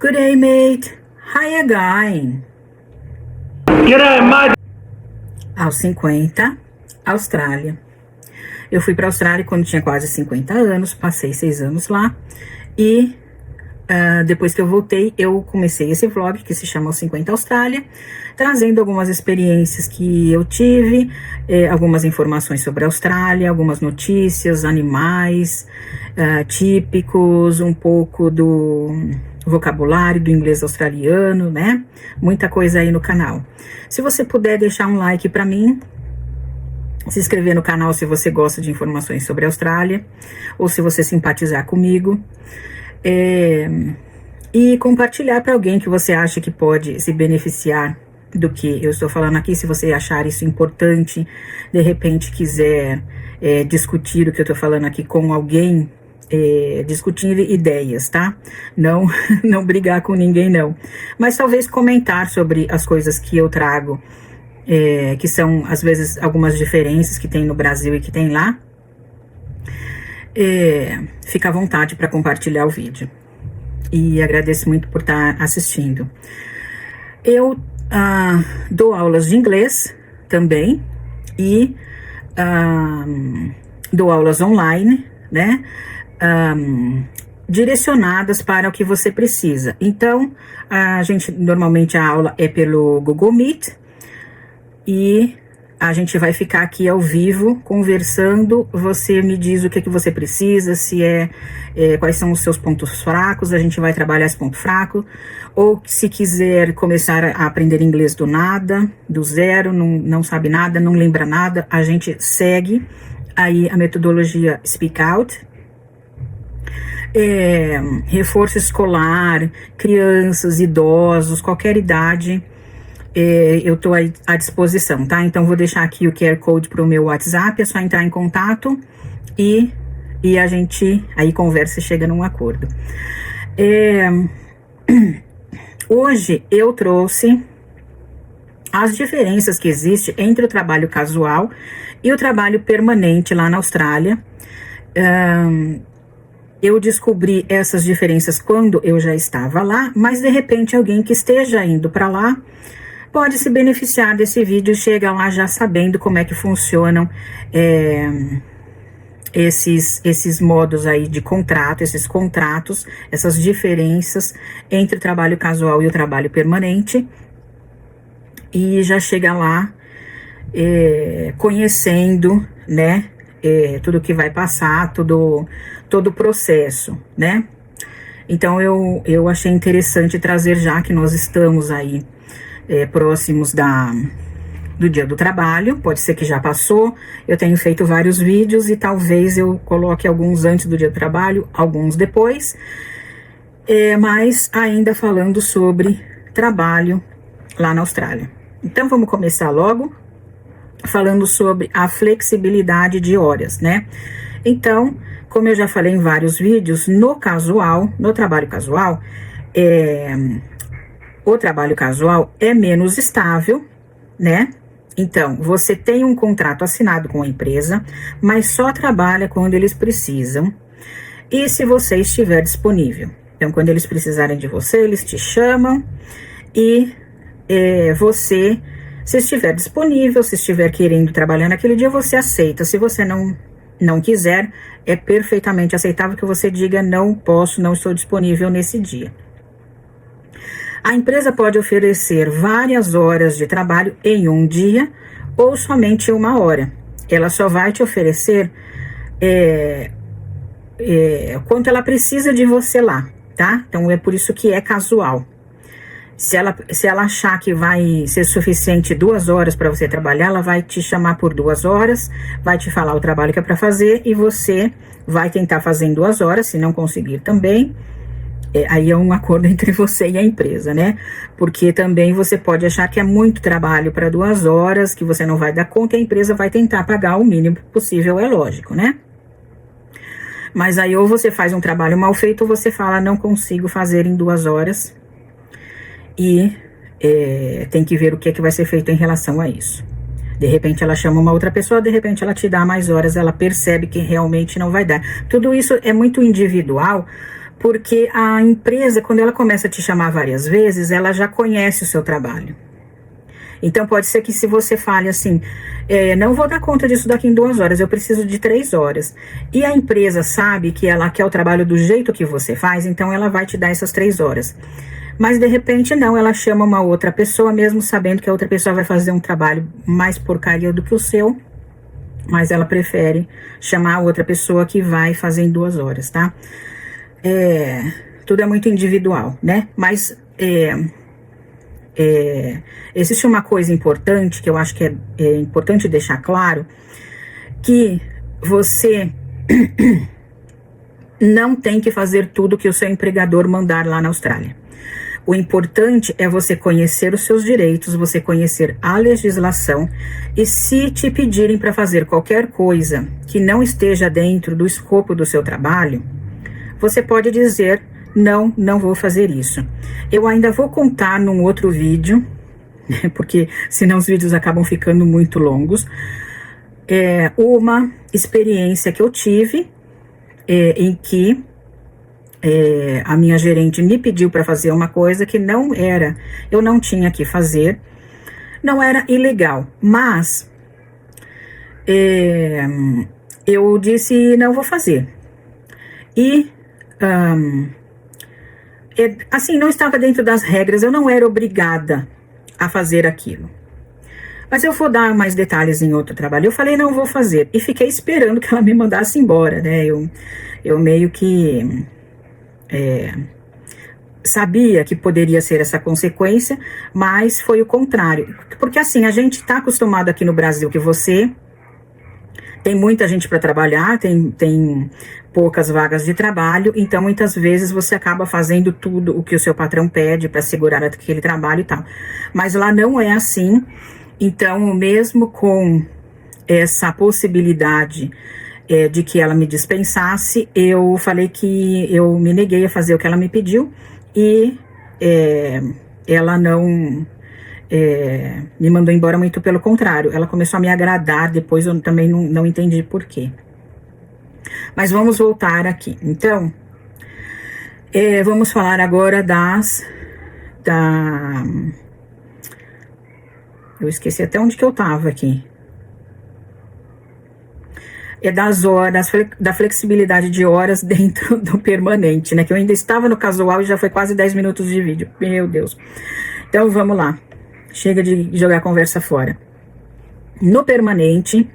Good day, mate. How you going? G'day, mate. Aos 50, Austrália. Eu fui para a Austrália quando tinha quase 50 anos, passei 6 anos lá e depois que eu voltei, eu comecei esse vlog que se chama Aos 50 Austrália, trazendo algumas experiências que eu tive, algumas informações sobre a Austrália, algumas notícias, animais típicos, um pouco do vocabulário do inglês australiano, né? Muita coisa aí no canal. Se você puder deixar um like para mim, se inscrever no canal se você gosta de informações sobre a Austrália, ou se você simpatizar comigo, e compartilhar para alguém que você acha que pode se beneficiar do que eu estou falando aqui, se você achar isso importante, de repente quiser discutir o que eu estou falando aqui com alguém, discutir ideias, tá? Não brigar com ninguém, não. Mas talvez comentar sobre as coisas que eu trago, que são, às vezes, algumas diferenças que tem no Brasil e que tem lá. Fica à vontade para compartilhar o vídeo. E agradeço muito por estar assistindo. Eu dou aulas de inglês também e dou aulas online, né? Direcionadas para o que você precisa. Então, normalmente a aula é pelo Google Meet e a gente vai ficar aqui ao vivo conversando. Você me diz o que você precisa, quais são os seus pontos fracos, a gente vai trabalhar esse ponto fraco. Ou se quiser começar a aprender inglês do nada, do zero, não sabe nada, não lembra nada, a gente segue aí a metodologia Speak Out. Reforço escolar, crianças, idosos, qualquer idade, eu estou à disposição, tá? Então vou deixar aqui o QR Code para o meu WhatsApp, é só entrar em contato e a gente aí conversa e chega num acordo. Hoje eu trouxe as diferenças que existem entre o trabalho casual e o trabalho permanente lá na Austrália. Eu descobri essas diferenças quando eu já estava lá, mas de repente alguém que esteja indo para lá pode se beneficiar desse vídeo e chega lá já sabendo como é que funcionam esses modos aí de contrato, esses contratos, essas diferenças entre o trabalho casual e o trabalho permanente, e já chega lá conhecendo, né, tudo que vai passar, todo o processo, né? Então eu achei interessante trazer, já que nós estamos aí próximos do dia do trabalho. Pode ser que já passou, eu tenho feito vários vídeos e talvez eu coloque alguns antes do dia do trabalho, alguns depois, mas ainda falando sobre trabalho lá na Austrália. Então vamos começar logo falando sobre a flexibilidade de horas, né? Então, como eu já falei em vários vídeos, no trabalho casual, o trabalho casual é menos estável, né? Então, você tem um contrato assinado com a empresa, mas só trabalha quando eles precisam e se você estiver disponível. Então, quando eles precisarem de você, eles te chamam e você, se estiver disponível, se estiver querendo trabalhar naquele dia, você aceita. Se você não quiser, é perfeitamente aceitável que você diga: não posso, não estou disponível nesse dia. A empresa pode oferecer várias horas de trabalho em um dia ou somente 1 hora. Ela só vai te oferecer quanto ela precisa de você lá, tá? Então é por isso que é casual. Se ela achar que vai ser suficiente 2 horas para você trabalhar, ela vai te chamar por 2 horas, vai te falar o trabalho que é para fazer e você vai tentar fazer em 2 horas. Se não conseguir também, aí é um acordo entre você e a empresa, né? Porque também você pode achar que é muito trabalho para 2 horas, que você não vai dar conta, e a empresa vai tentar pagar o mínimo possível, é lógico, né? Mas aí ou você faz um trabalho mal feito, ou você fala: não consigo fazer em 2 horas, e tem que ver o que é que vai ser feito em relação a isso. De repente ela chama uma outra pessoa, de repente ela te dá mais horas, ela percebe que realmente não vai dar. Tudo isso é muito individual, Porque a empresa, quando ela começa a te chamar várias vezes, ela já conhece o seu trabalho. Então pode ser que se você fale assim, não vou dar conta disso daqui em 2 horas, eu preciso de 3 horas. E a empresa sabe que ela quer o trabalho do jeito que você faz, então ela vai te dar essas 3 horas. Mas de repente não, ela chama uma outra pessoa, mesmo sabendo que a outra pessoa vai fazer um trabalho mais porcaria do que o seu, mas ela prefere chamar a outra pessoa que vai fazer em 2 horas, tá? Tudo é muito individual, né? Mas existe uma coisa importante que eu acho que é importante deixar claro, que você não tem que fazer tudo que o seu empregador mandar lá na Austrália. O importante é você conhecer os seus direitos, você conhecer a legislação, e se te pedirem para fazer qualquer coisa que não esteja dentro do escopo do seu trabalho, você pode dizer, não vou fazer isso. Eu ainda vou contar num outro vídeo, porque senão os vídeos acabam ficando muito longos, uma experiência que eu tive, em que a minha gerente me pediu para fazer uma coisa que eu não tinha que fazer, não era ilegal, mas eu disse, não vou fazer. E assim, não estava dentro das regras, eu não era obrigada a fazer aquilo. Mas eu vou dar mais detalhes em outro trabalho. Eu falei, não vou fazer. E fiquei esperando que ela me mandasse embora, né? Eu meio que sabia que poderia ser essa consequência, mas foi o contrário. Porque assim, a gente está acostumado aqui no Brasil que tem muita gente para trabalhar, tem poucas vagas de trabalho, então muitas vezes você acaba fazendo tudo o que o seu patrão pede para segurar aquele trabalho e tal. Mas lá não é assim, então mesmo com essa possibilidade de que ela me dispensasse, eu falei que eu me neguei a fazer o que ela me pediu, e ela não me mandou embora, muito pelo contrário, ela começou a me agradar, depois eu também não entendi por quê. Mas vamos voltar aqui. Então, vamos falar agora eu esqueci até onde que eu tava aqui. Das horas, da flexibilidade de horas dentro do permanente, né? Que eu ainda estava no casual e já foi quase 10 minutos de vídeo. Meu Deus. Então, vamos lá. Chega de jogar a conversa fora. No permanente,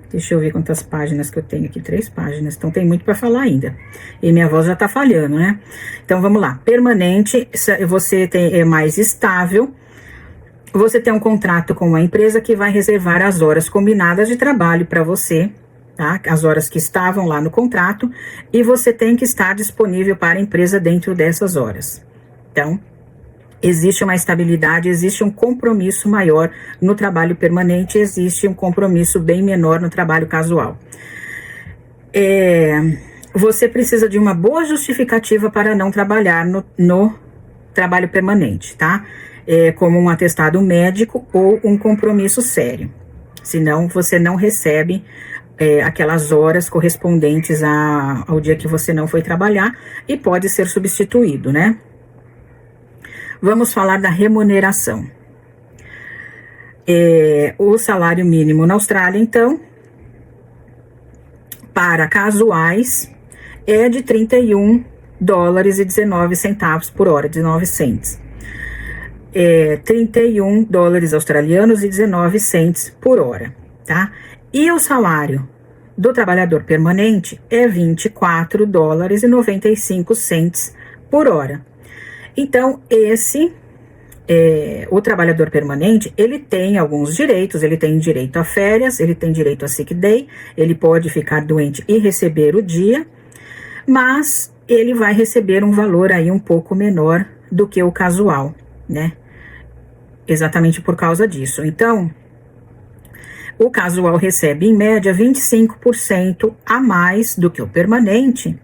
deixa eu ver quantas páginas que eu tenho aqui. 3 páginas, então tem muito para falar ainda. E minha voz já tá falhando, né? Então, vamos lá. Permanente, você é mais estável. Você tem um contrato com uma empresa que vai reservar as horas combinadas de trabalho para você, tá? As horas que estavam lá no contrato, e você tem que estar disponível para a empresa dentro dessas horas. Então, existe uma estabilidade, existe um compromisso maior no trabalho permanente, existe um compromisso bem menor no trabalho casual. Você precisa de uma boa justificativa para não trabalhar no trabalho permanente, tá? Como um atestado médico ou um compromisso sério. Senão, você não recebe aquelas horas correspondentes ao dia que você não foi trabalhar, e pode ser substituído, né? Vamos falar da remuneração. O salário mínimo na Austrália, então, para casuais, é de $31,19 por hora, 19 cents. 31 dólares australianos e 19 cents por hora, tá? E o salário do trabalhador permanente é 24 dólares e 95 cents por hora. Então, o trabalhador permanente, ele tem alguns direitos, ele tem direito a férias, ele tem direito a sick day, ele pode ficar doente e receber o dia, mas ele vai receber um valor aí um pouco menor do que o casual, né? Exatamente por causa disso. Então, o casual recebe, em média, 25% a mais do que o permanente,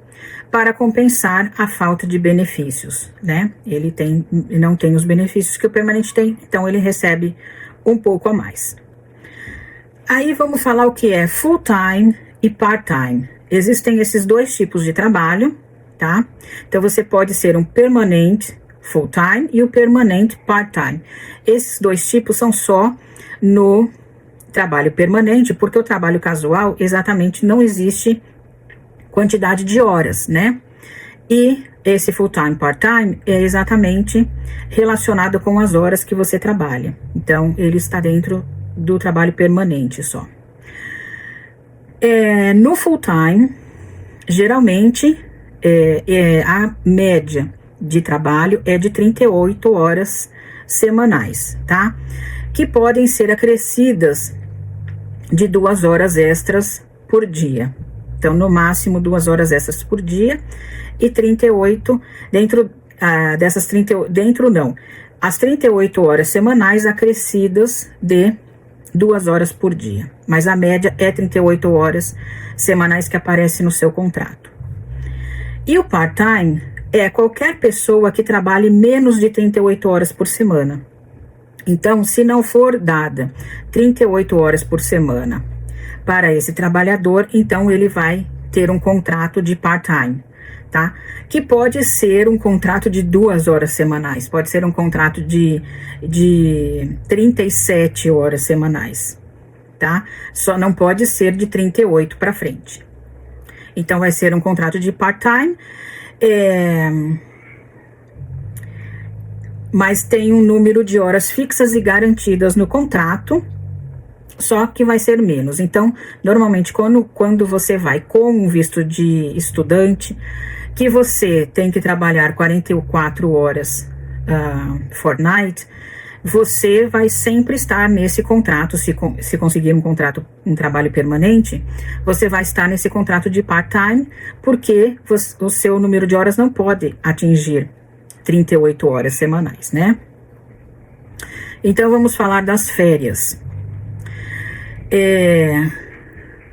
para compensar a falta de benefícios, né? Ele não tem os benefícios que o permanente tem, então ele recebe um pouco a mais. Aí vamos falar o que é full-time e part-time. existem esses dois tipos de trabalho, tá? Então, você pode ser um permanente full-time e o permanente part-time. Esses dois tipos são só no trabalho permanente, porque o trabalho casual, exatamente, não existe quantidade de horas, né? E esse full-time, part-time é exatamente relacionado com as horas que você trabalha. Então, ele está dentro do trabalho permanente só. No full-time, geralmente, a média de trabalho é de 38 horas semanais, tá? Que podem ser acrescidas de 2 horas extras por dia. Então, no máximo, 2 horas extras por dia e 38 dentro dessas 30, dentro não, as 38 horas semanais acrescidas de 2 horas por dia. Mas a média é 38 horas semanais que aparece no seu contrato. E o part-time é qualquer pessoa que trabalhe menos de 38 horas por semana. Então, se não for dada 38 horas por semana para esse trabalhador, então ele vai ter um contrato de part-time, tá? Que pode ser um contrato de 2 horas semanais, pode ser um contrato de 37 horas semanais, tá? Só não pode ser de 38 para frente. Então, vai ser um contrato de part-time, mas tem um número de horas fixas e garantidas no contrato, só que vai ser menos. Então, normalmente, quando você vai com um visto de estudante, que você tem que trabalhar 44 horas fortnight, você vai sempre estar nesse contrato, se conseguir um trabalho permanente, você vai estar nesse contrato de part-time, porque o seu número de horas não pode atingir 38 horas semanais, né? Então, vamos falar das férias.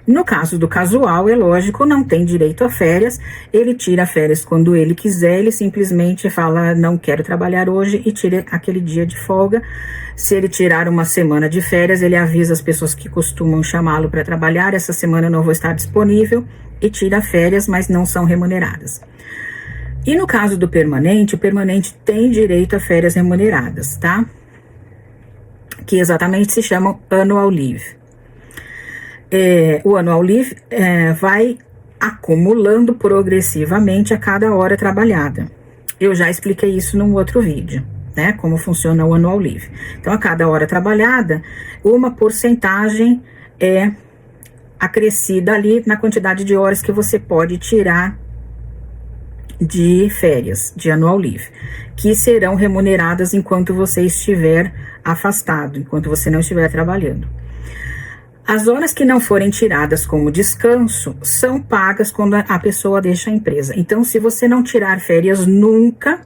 No caso do casual, é lógico, não tem direito a férias, ele tira férias quando ele quiser, ele simplesmente fala, não quero trabalhar hoje, e tira aquele dia de folga. Se ele tirar uma semana de férias, ele avisa as pessoas que costumam chamá-lo para trabalhar, essa semana eu não vou estar disponível, e tira férias, mas não são remuneradas. E no caso do permanente, o permanente tem direito a férias remuneradas, tá? Que exatamente se chamam annual leave. O annual leave vai acumulando progressivamente a cada hora trabalhada. Eu já expliquei isso num outro vídeo, né? Como funciona o annual leave. Então, a cada hora trabalhada, uma porcentagem é acrescida ali na quantidade de horas que você pode tirar de férias, de annual leave, que serão remuneradas enquanto você estiver afastado, enquanto você não estiver trabalhando. As horas que não forem tiradas como descanso são pagas quando a pessoa deixa a empresa. Então, se você não tirar férias nunca,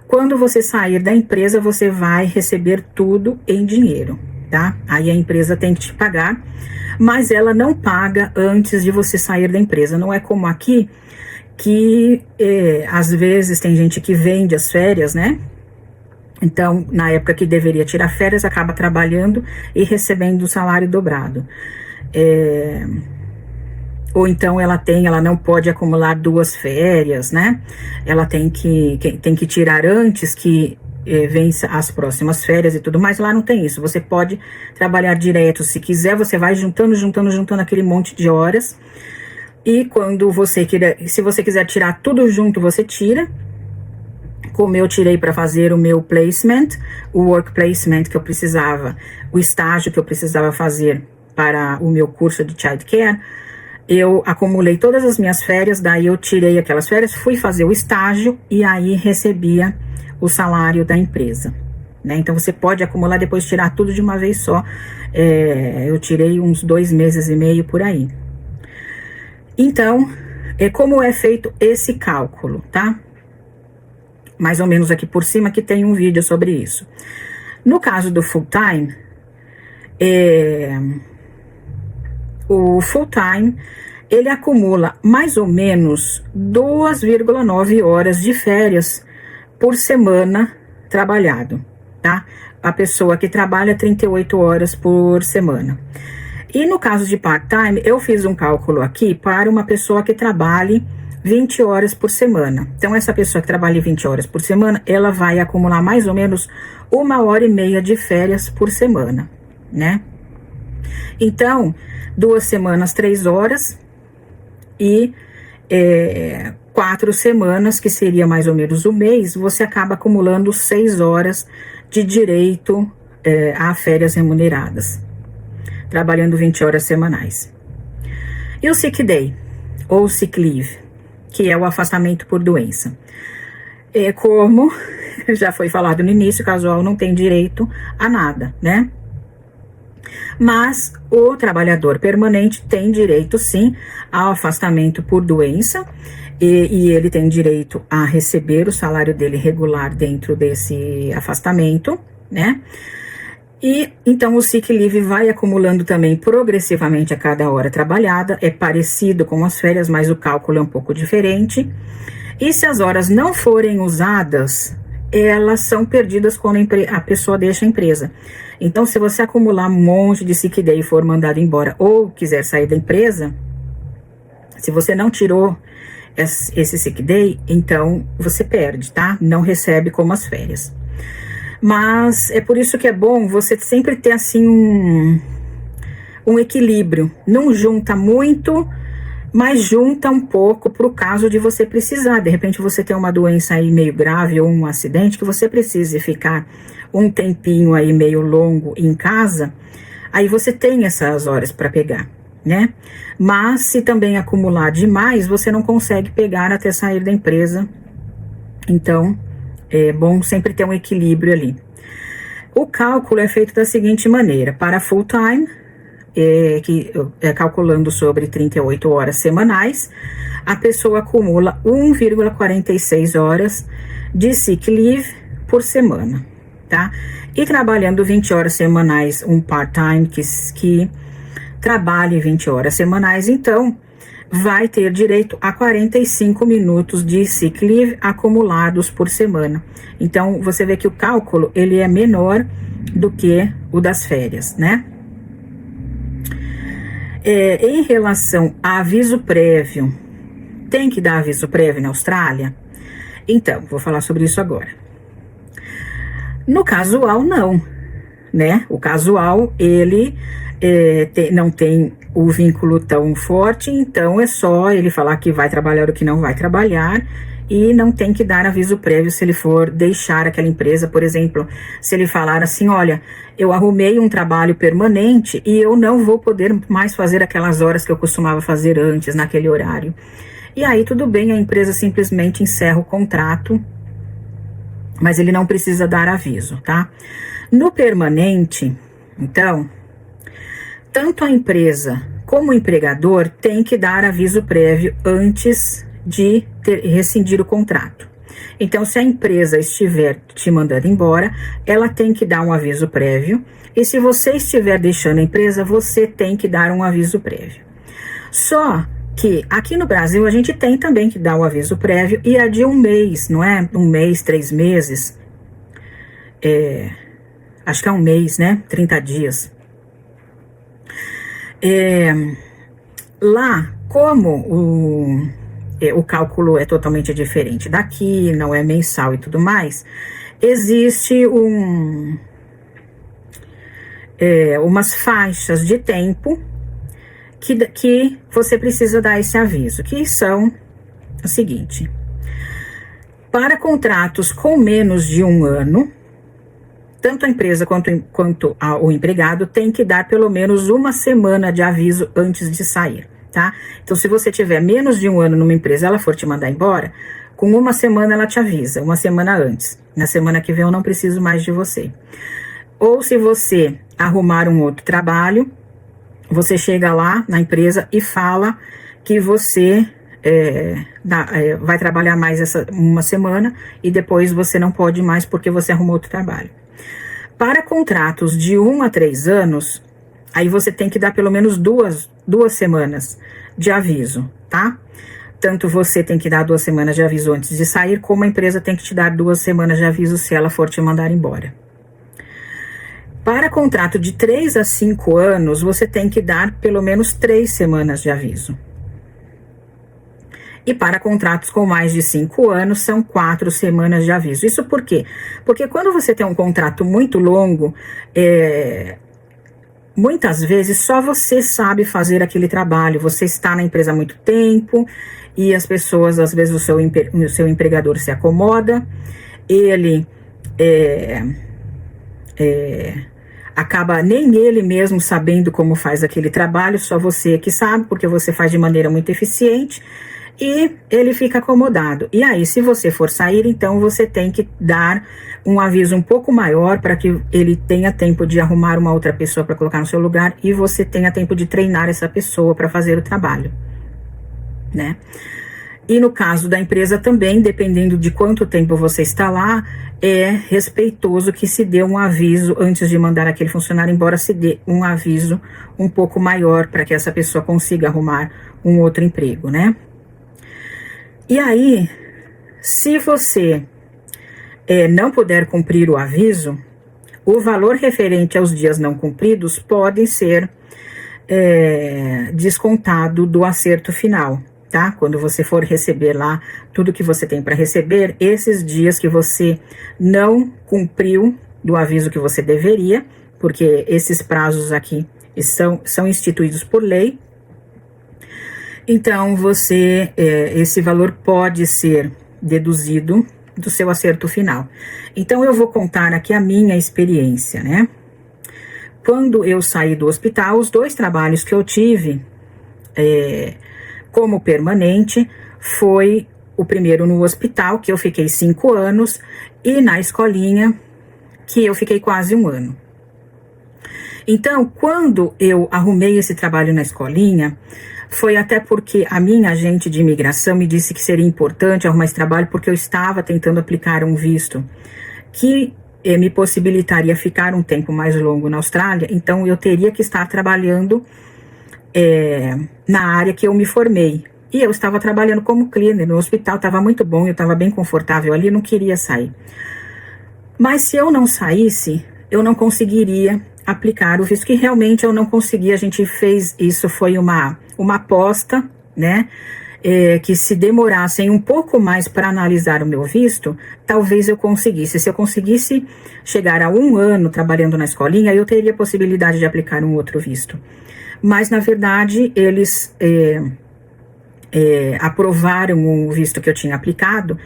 quando você sair da empresa, você vai receber tudo em dinheiro, tá? Aí a empresa tem que te pagar, mas ela não paga antes de você sair da empresa. Não é como aqui, que às vezes tem gente que vende as férias, né? Então, na época que deveria tirar férias, acaba trabalhando e recebendo o salário dobrado. Ou então ela não pode acumular 2 férias, né? Ela tem que tirar antes que vença as próximas férias e tudo mais. Lá não tem isso. Você pode trabalhar direto. Se quiser, você vai juntando aquele monte de horas. E se você quiser tirar tudo junto, você tira. Como eu tirei para fazer o meu placement, o work placement que eu precisava, o estágio que eu precisava fazer para o meu curso de childcare, eu acumulei todas as minhas férias, daí eu tirei aquelas férias, fui fazer o estágio e aí recebia o salário da empresa, né? Então, você pode acumular, depois tirar tudo de uma vez só. Eu tirei uns 2 meses e meio por aí. Então, como é feito esse cálculo, tá? Mais ou menos aqui por cima, que tem um vídeo sobre isso. No caso do full-time, o full-time, ele acumula mais ou menos 2,9 horas de férias por semana trabalhado, tá? A pessoa que trabalha 38 horas por semana. E no caso de part-time, eu fiz um cálculo aqui para uma pessoa que trabalhe 20 horas por semana. Então, essa pessoa que trabalha 20 horas por semana, ela vai acumular mais ou menos 1h30 de férias por semana, né? Então, 2 semanas, 3 horas e 4 semanas, que seria mais ou menos um mês, você acaba acumulando 6 horas de direito a férias remuneradas, trabalhando 20 horas semanais. E o sick day, ou sick leave, que é o afastamento por doença. Como já foi falado no início, o casual não tem direito a nada, né? Mas o trabalhador permanente tem direito, sim, ao afastamento por doença, e ele tem direito a receber o salário dele regular dentro desse afastamento, né? E então o sick leave vai acumulando também progressivamente a cada hora trabalhada, é parecido com as férias, mas o cálculo é um pouco diferente. E se as horas não forem usadas, elas são perdidas quando a pessoa deixa a empresa. Então, se você acumular um monte de sick day e for mandado embora ou quiser sair da empresa, se você não tirou esse sick day, então você perde, tá? Não recebe como as férias. Mas é por isso que é bom você sempre ter assim um equilíbrio. Não junta muito, mas junta um pouco para o caso de você precisar. De repente você tem uma doença aí meio grave ou um acidente que você precise ficar um tempinho aí meio longo em casa, aí você tem essas horas para pegar, né? Mas se também acumular demais, você não consegue pegar até sair da empresa. Então, é bom sempre ter um equilíbrio ali. O cálculo é feito da seguinte maneira: para full time, calculando sobre 38 horas semanais, a pessoa acumula 1,46 horas de sick leave por semana, tá? E trabalhando 20 horas semanais, um part-time que trabalhe 20 horas semanais, então vai ter direito a 45 minutos de sick leave acumulados por semana. Então, você vê que o cálculo, ele é menor do que o das férias, né? Em relação a aviso prévio, tem que dar aviso prévio na Austrália? Então, vou falar sobre isso agora. No casual, não, né? O casual, ele não tem o vínculo tão forte, então é só ele falar que vai trabalhar ou que não vai trabalhar, e não tem que dar aviso prévio se ele for deixar aquela empresa. Por exemplo, se ele falar assim: olha, eu arrumei um trabalho permanente e eu não vou poder mais fazer aquelas horas que eu costumava fazer antes, naquele horário. E aí tudo bem, a empresa simplesmente encerra o contrato, mas ele não precisa dar aviso, tá? No permanente, então, tanto a empresa como o empregador tem que dar aviso prévio antes de rescindir o contrato. Então, se a empresa estiver te mandando embora, ela tem que dar um aviso prévio. E se você estiver deixando a empresa, você tem que dar um aviso prévio. Só que aqui no Brasil a gente tem também que dar o aviso prévio, e é de um mês, não é? 1 mês, 3 meses. Acho que é 1 mês, né? 30 dias. Lá, como o cálculo é totalmente diferente daqui, não é mensal e tudo mais, existe umas faixas de tempo que você precisa dar esse aviso, que são o seguinte: para contratos com menos de 1 ano, tanto a empresa quanto o empregado tem que dar pelo menos 1 semana de aviso antes de sair, tá? Então, se você tiver menos de 1 ano numa empresa, ela for te mandar embora, com 1 semana ela te avisa, 1 semana antes. Na semana que vem eu não preciso mais de você. Ou se você arrumar um outro trabalho, você chega lá na empresa e fala que você vai trabalhar mais essa 1 semana e depois você não pode mais porque você arrumou outro trabalho. Para contratos de 1 a 3 anos, aí você tem que dar pelo menos duas semanas de aviso, tá? Tanto você tem que dar 2 semanas de aviso antes de sair, como a empresa tem que te dar 2 semanas de aviso se ela for te mandar embora. Para contrato de 3 a 5 anos, você tem que dar pelo menos 3 semanas de aviso. E para contratos com mais de 5 anos, são 4 semanas de aviso. Isso por quê? Porque quando você tem um contrato muito longo, muitas vezes só você sabe fazer aquele trabalho. Você está na empresa há muito tempo e as pessoas, às vezes, o seu empregador se acomoda, ele acaba nem ele mesmo sabendo como faz aquele trabalho, só você que sabe, porque você faz de maneira muito eficiente. E ele fica acomodado. E aí, se você for sair, então você tem que dar um aviso um pouco maior para que ele tenha tempo de arrumar uma outra pessoa para colocar no seu lugar e você tenha tempo de treinar essa pessoa para fazer o trabalho, né? E no caso da empresa também, dependendo de quanto tempo você está lá, é respeitoso que se dê um aviso antes de mandar aquele funcionário embora, se dê um aviso um pouco maior para que essa pessoa consiga arrumar um outro emprego, né? E aí, se você não puder cumprir o aviso, o valor referente aos dias não cumpridos pode ser descontado do acerto final, tá? Quando você for receber lá tudo que você tem para receber, esses dias que você não cumpriu do aviso que você deveria, porque esses prazos aqui são instituídos por lei. Então, esse valor pode ser deduzido do seu acerto final. Então, eu vou contar aqui a minha experiência, né? Quando eu saí do hospital, os 2 trabalhos que eu tive como permanente foi o primeiro no hospital, que eu fiquei 5 anos, e na escolinha, que eu fiquei quase 1 ano. Então, quando eu arrumei esse trabalho na escolinha, foi até porque a minha agente de imigração me disse que seria importante arrumar esse trabalho porque eu estava tentando aplicar um visto que me possibilitaria ficar um tempo mais longo na Austrália, então eu teria que estar trabalhando na área que eu me formei. E eu estava trabalhando como cleaner no hospital, estava muito bom, eu estava bem confortável ali, não queria sair. Mas se eu não saísse, eu não conseguiria aplicar o visto, que realmente eu não consegui. A gente fez isso, foi uma aposta, né? Que se demorassem um pouco mais para analisar o meu visto, talvez eu conseguisse. Se eu conseguisse chegar a 1 ano trabalhando na escolinha, eu teria a possibilidade de aplicar um outro visto. Mas, na verdade, eles aprovaram o visto que eu tinha aplicado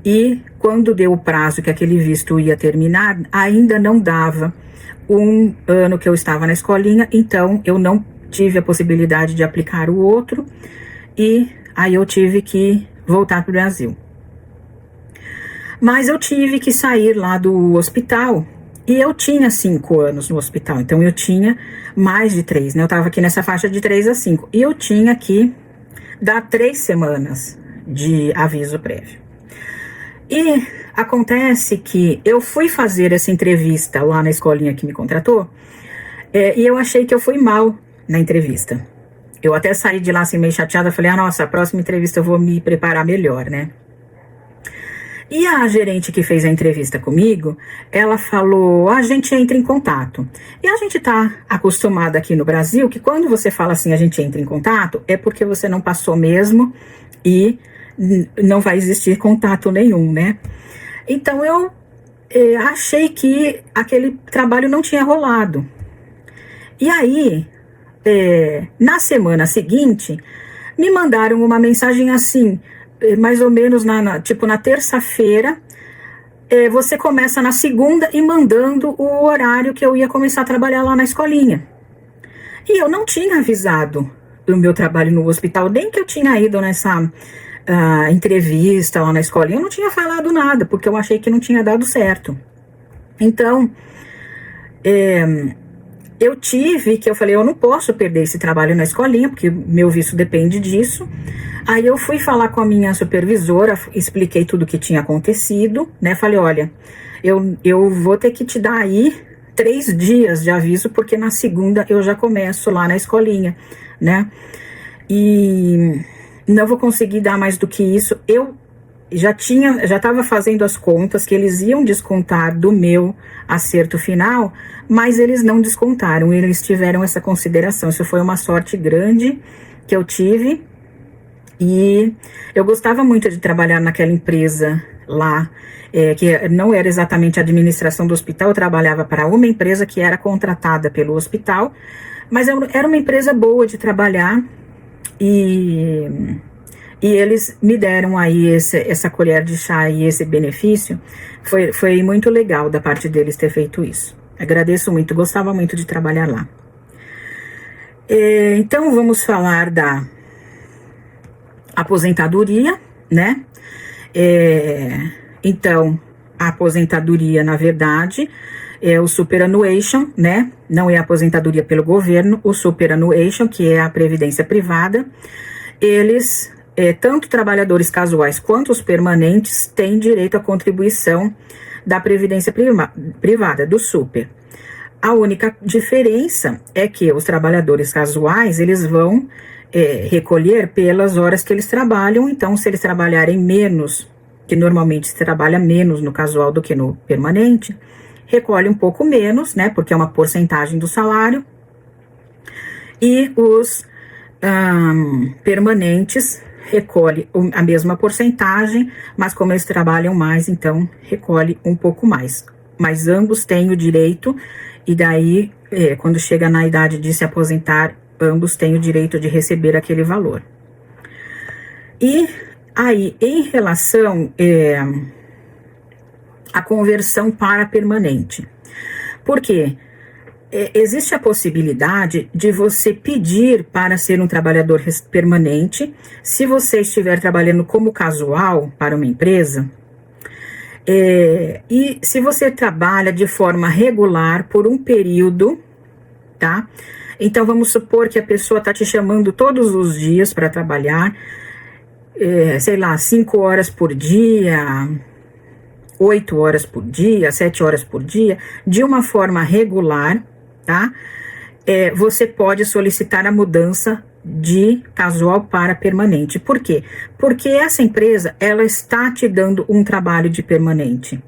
e quando deu o prazo que aquele visto ia terminar, ainda não dava 1 ano que eu estava na escolinha, então eu não tive a possibilidade de aplicar o outro e aí eu tive que voltar para o Brasil. Mas eu tive que sair lá do hospital e eu tinha 5 anos no hospital, então eu tinha mais de 3, né? Eu estava aqui nessa faixa de 3 a 5 e eu tinha que dar 3 semanas de aviso prévio. E acontece que eu fui fazer essa entrevista lá na escolinha que me contratou e eu achei que eu fui mal na entrevista. Eu até saí de lá assim meio chateada, falei, nossa, a próxima entrevista eu vou me preparar melhor, né? E a gerente que fez a entrevista comigo, ela falou, a gente entra em contato. E a gente tá acostumado aqui no Brasil que quando você fala assim, a gente entra em contato, é porque você não passou mesmo e não vai existir contato nenhum, né? Então eu achei que aquele trabalho não tinha rolado. E aí, na semana seguinte, me mandaram uma mensagem assim, mais ou menos na terça-feira, você começa na segunda e mandando o horário que eu ia começar a trabalhar lá na escolinha. E eu não tinha avisado do meu trabalho no hospital, nem que eu tinha ido nessa entrevista lá na escolinha, eu não tinha falado nada, porque eu achei que não tinha dado certo. Então, eu falei, eu não posso perder esse trabalho na escolinha, porque meu visto depende disso. Aí eu fui falar com a minha supervisora, expliquei tudo o que tinha acontecido, né? Falei, olha, eu vou ter que te dar aí 3 dias de aviso, porque na segunda eu já começo lá na escolinha, né? E não vou conseguir dar mais do que isso. Eu já estava fazendo as contas que eles iam descontar do meu acerto final, mas eles não descontaram, eles tiveram essa consideração. Isso foi uma sorte grande que eu tive, e eu gostava muito de trabalhar naquela empresa lá, que não era exatamente a administração do hospital. Eu trabalhava para uma empresa que era contratada pelo hospital, mas era uma empresa boa de trabalhar, e eles me deram aí essa colher de chá e esse benefício. Foi muito legal da parte deles ter feito isso. Agradeço muito, gostava muito de trabalhar lá. Então, vamos falar da aposentadoria, né? Então, a aposentadoria, na verdade, é o superannuation, né? Não é a aposentadoria pelo governo, o superannuation, que é a previdência privada. Eles, tanto trabalhadores casuais quanto os permanentes, têm direito à contribuição da previdência privada, do super. A única diferença é que os trabalhadores casuais, eles vão recolher pelas horas que eles trabalham. Então, se eles trabalharem menos, que normalmente se trabalha menos no casual do que no permanente, recolhe um pouco menos, né? Porque é uma porcentagem do salário. E os permanentes recolhe a mesma porcentagem, mas como eles trabalham mais, então recolhe um pouco mais. Mas ambos têm o direito, e daí, quando chega na idade de se aposentar, ambos têm o direito de receber aquele valor. E aí, em relação à conversão para permanente, por quê? Existe a possibilidade de você pedir para ser um trabalhador permanente, se você estiver trabalhando como casual para uma empresa, e se você trabalha de forma regular por um período, tá? Então, vamos supor que a pessoa está te chamando todos os dias para trabalhar, sei lá, 5 horas por dia, 8 horas por dia, 7 horas por dia, de uma forma regular, tá? Você pode solicitar a mudança de casual para permanente. Por quê? Porque essa empresa, ela está te dando um trabalho de permanente.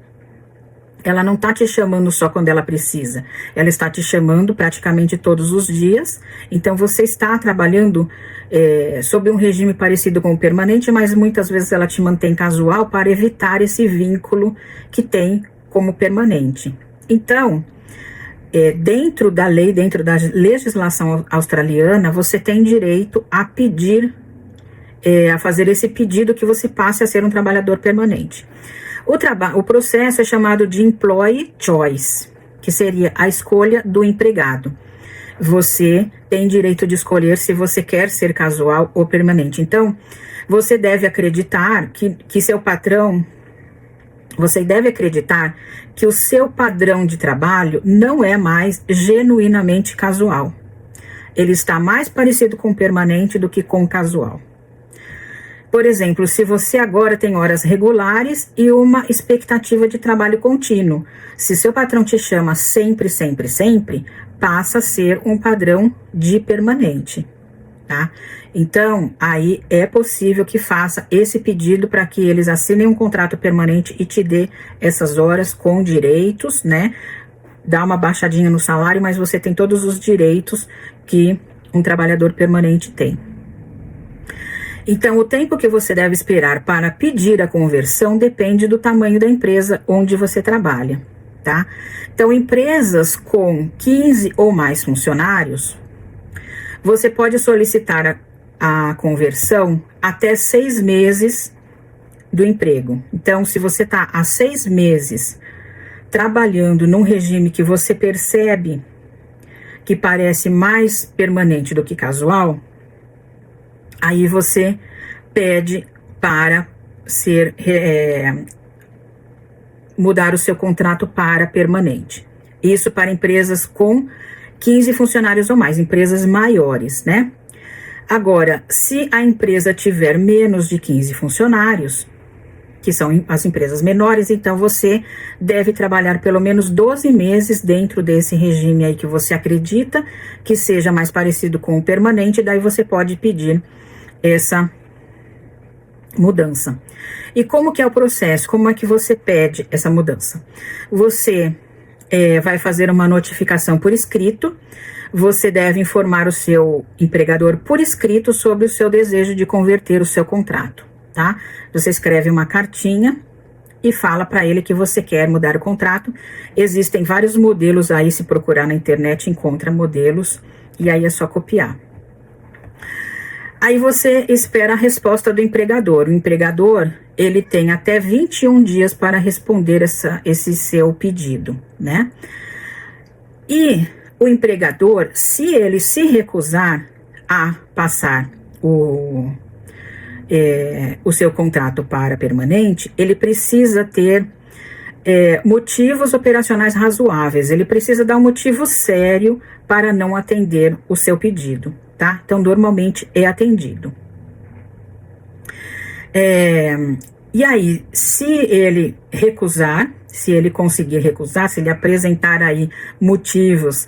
Ela não está te chamando só quando ela precisa. Ela está te chamando praticamente todos os dias. Então, você está trabalhando sob um regime parecido com o permanente, mas muitas vezes ela te mantém casual para evitar esse vínculo que tem como permanente. Então, dentro da lei, dentro da legislação australiana, você tem direito a pedir, a fazer esse pedido que você passe a ser um trabalhador permanente. O processo é chamado de Employee Choice, que seria a escolha do empregado. Você tem direito de escolher se você quer ser casual ou permanente. Então, você deve acreditar que seu patrão... Você deve acreditar que o seu padrão de trabalho não é mais genuinamente casual. Ele está mais parecido com permanente do que com casual. Por exemplo, se você agora tem horas regulares e uma expectativa de trabalho contínuo, se seu patrão te chama sempre, sempre, sempre, passa a ser um padrão de permanente, tá? Então, aí é possível que faça esse pedido para que eles assinem um contrato permanente e te dê essas horas com direitos, né? Dá uma baixadinha no salário, mas você tem todos os direitos que um trabalhador permanente tem. Então, o tempo que você deve esperar para pedir a conversão depende do tamanho da empresa onde você trabalha, tá? Então, empresas com 15 ou mais funcionários, você pode solicitar a conversão até 6 meses do emprego. Então, se você está há 6 meses trabalhando num regime que você percebe que parece mais permanente do que casual, aí você pede para mudar o seu contrato para permanente. Isso para empresas com 15 funcionários ou mais, empresas maiores, né? Agora, se a empresa tiver menos de 15 funcionários, que são as empresas menores, então você deve trabalhar pelo menos 12 meses dentro desse regime aí que você acredita que seja mais parecido com o permanente, daí você pode pedir essa mudança. E como que é o processo? Como é que você pede essa mudança? Você vai fazer uma notificação por escrito. Você deve informar o seu empregador por escrito sobre o seu desejo de converter o seu contrato, tá? Você escreve uma cartinha e fala para ele que você quer mudar o contrato. Existem vários modelos aí, se procurar na internet, encontra modelos, e aí é só copiar. Aí você espera a resposta do empregador. O empregador, ele tem até 21 dias para responder esse seu pedido, né? E o empregador, se ele se recusar a passar o seu contrato para permanente, ele precisa ter motivos operacionais razoáveis. Ele precisa dar um motivo sério para não atender o seu pedido, tá? Então, normalmente é atendido. E aí, se ele recusar, se ele conseguir recusar, se ele apresentar aí motivos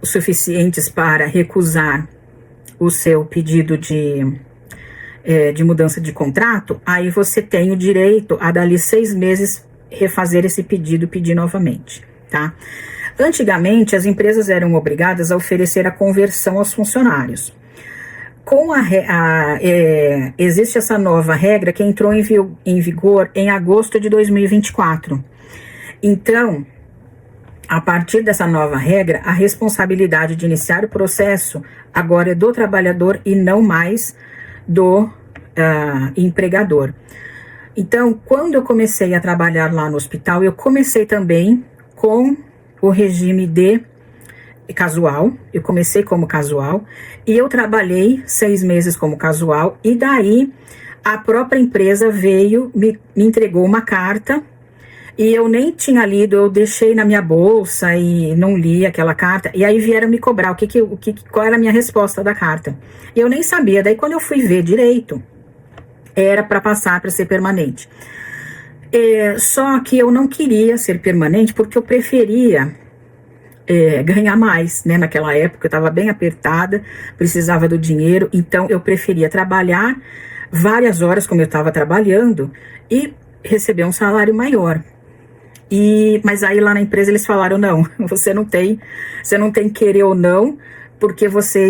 suficientes para recusar o seu pedido de mudança de contrato, aí você tem o direito a dali 6 meses refazer esse pedido, pedir novamente, tá? Antigamente, as empresas eram obrigadas a oferecer a conversão aos funcionários. Existe essa nova regra que entrou em vigor em agosto de 2024. Então, a partir dessa nova regra, a responsabilidade de iniciar o processo agora é do trabalhador e não mais do empregador. Então, quando eu comecei a trabalhar lá no hospital, eu comecei também com o regime de casual. Eu comecei como casual e eu trabalhei 6 meses como casual, e daí a própria empresa veio, me entregou uma carta, e eu nem tinha lido, eu deixei na minha bolsa e não li aquela carta, e aí vieram me cobrar qual era a minha resposta da carta. Eu nem sabia, daí quando eu fui ver direito, era para passar para ser permanente. Só que eu não queria ser permanente porque eu preferia ganhar mais, né? Naquela época eu estava bem apertada, precisava do dinheiro, então eu preferia trabalhar várias horas como eu estava trabalhando e receber um salário maior. Mas aí lá na empresa eles falaram: não, você não tem querer ou não, porque você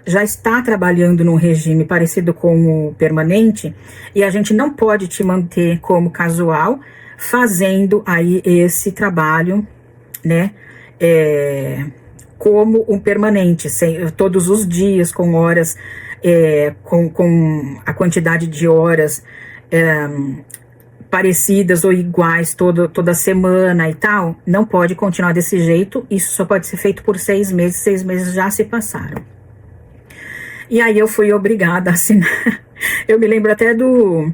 já está trabalhando num regime parecido com o permanente, e a gente não pode te manter como casual fazendo aí esse trabalho, né, como um permanente, todos os dias, com horas, com a quantidade de horas parecidas ou iguais toda semana e tal. Não pode continuar desse jeito. Isso só pode ser feito por 6 meses. 6 meses já se passaram. E aí eu fui obrigada a assinar. Eu me lembro até do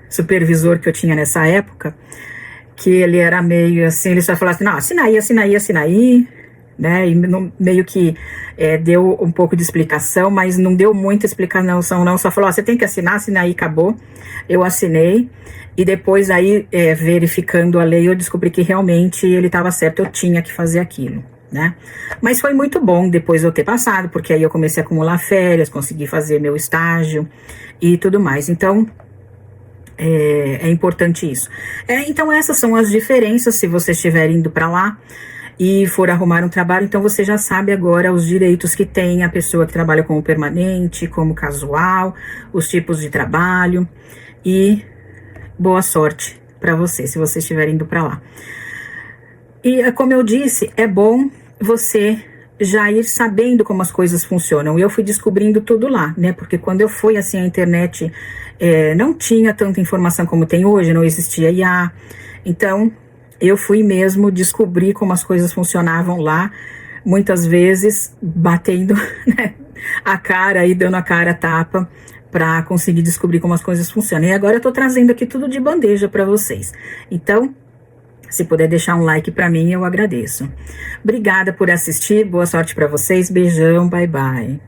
supervisor que eu tinha nessa época, que ele era meio assim, ele só falava assim: não, assina aí, né? E meio que deu um pouco de explicação, mas não deu muita explicação não, só falou: você tem que assinar, assina aí, acabou. Eu assinei, e depois aí, verificando a lei, eu descobri que realmente ele estava certo, eu tinha que fazer aquilo, né? Mas foi muito bom depois eu ter passado, porque aí eu comecei a acumular férias, consegui fazer meu estágio e tudo mais. Então, é importante isso. Então essas são as diferenças. Se você estiver indo para lá e for arrumar um trabalho, então você já sabe agora os direitos que tem a pessoa que trabalha como permanente, como casual, os tipos de trabalho, e boa sorte para você, se você estiver indo para lá. E como eu disse, é bom você já ir sabendo como as coisas funcionam. E eu fui descobrindo tudo lá, né? Porque quando eu fui assim, a internet não tinha tanta informação como tem hoje, não existia IA. Então, eu fui mesmo descobrir como as coisas funcionavam lá, muitas vezes batendo, né, a cara e dando a cara a tapa para conseguir descobrir como as coisas funcionam. E agora eu tô trazendo aqui tudo de bandeja para vocês. Então, se puder deixar um like para mim, eu agradeço. Obrigada por assistir, boa sorte para vocês, beijão, bye bye.